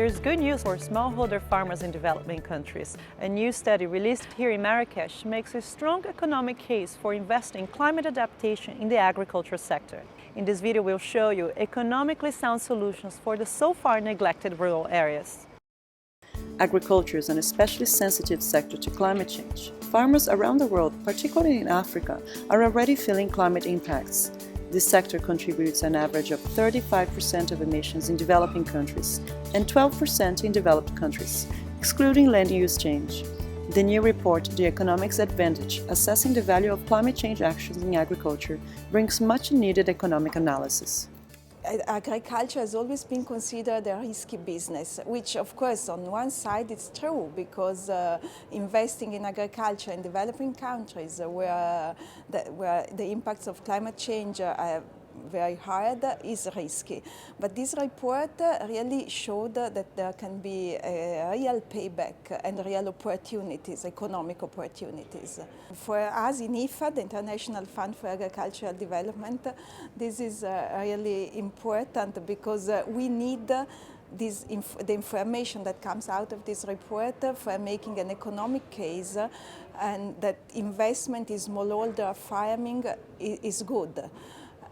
There's good news for smallholder farmers in developing countries. A new study released here in Marrakesh makes a strong economic case for investing in climate adaptation in the agriculture sector. In this video, we'll show you economically sound solutions for the so far neglected rural areas. Agriculture is an especially sensitive sector to climate change. Farmers around the world, particularly in Africa, are already feeling climate impacts. This sector contributes an average of 35% of emissions in developing countries and 12% in developed countries, excluding land use change. The new report, The Economics Advantage, Assessing the Value of Climate Change Actions in Agriculture, brings much needed economic analysis. Agriculture has always been considered a risky business, which of course on one side it's true because investing in agriculture in developing countries where the impacts of climate change are very hard is risky. But this report really showed that there can be a real payback and real opportunities, economic opportunities. For us in IFAD, the International Fund for Agricultural Development, this is really important because we need the information that comes out of this report for making an economic case and that investment in smallholder farming is good.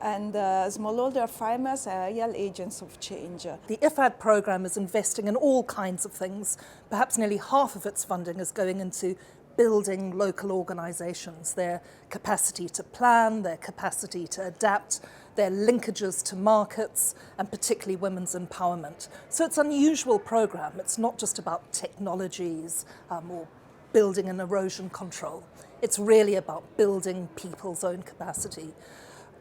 And smallholder farmers are real agents of change. The IFAD program is investing in all kinds of things. Perhaps nearly half of its funding is going into building local organisations, their capacity to plan, their capacity to adapt, their linkages to markets, and particularly women's empowerment. So it's an unusual program. It's not just about technologies or building an erosion control. It's really about building people's own capacity.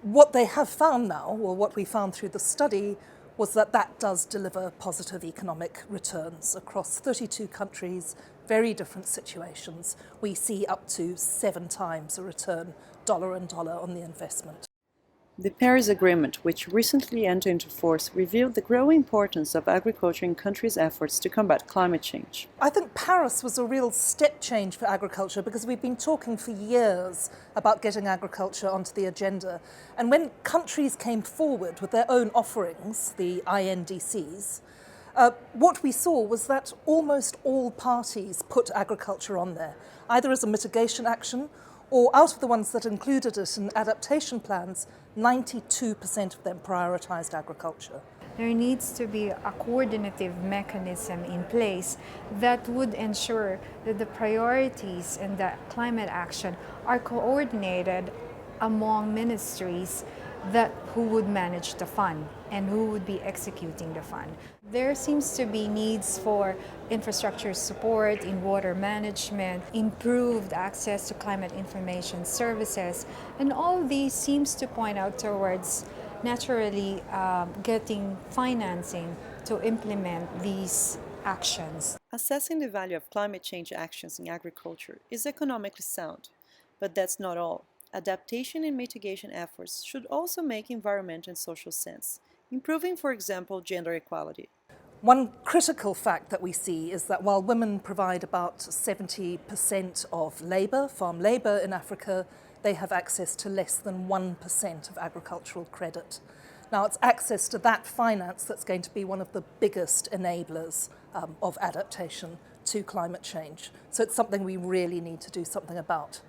What they have found now, or what we found through the study, was that that does deliver positive economic returns across 32 countries, very different situations. We see up to 7 times a return, dollar and dollar, on the investment. The Paris Agreement, which recently entered into force, revealed the growing importance of agriculture in countries' efforts to combat climate change. I think Paris was a real step change for agriculture because we've been talking for years about getting agriculture onto the agenda. And when countries came forward with their own offerings, the INDCs, what we saw was that almost all parties put agriculture on there, either as a mitigation action or out of the ones that included it in adaptation plans, 92% of them prioritised agriculture. There needs to be a coordinative mechanism in place that would ensure that the priorities and the climate action are coordinated among ministries who would manage the fund and who would be executing the fund. There seems to be needs for infrastructure support in water management, improved access to climate information services, and all these seems to point out towards naturally getting financing to implement these actions. Assessing the value of climate change actions in agriculture is economically sound, but that's not all. Adaptation and mitigation efforts should also make environmental and social sense, improving, for example, gender equality. One critical fact that we see is that while women provide about 70% of labour, farm labour in Africa, they have access to less than 1% of agricultural credit. Now, it's access to that finance that's going to be one of the biggest enablers of adaptation to climate change. So it's something we really need to do something about.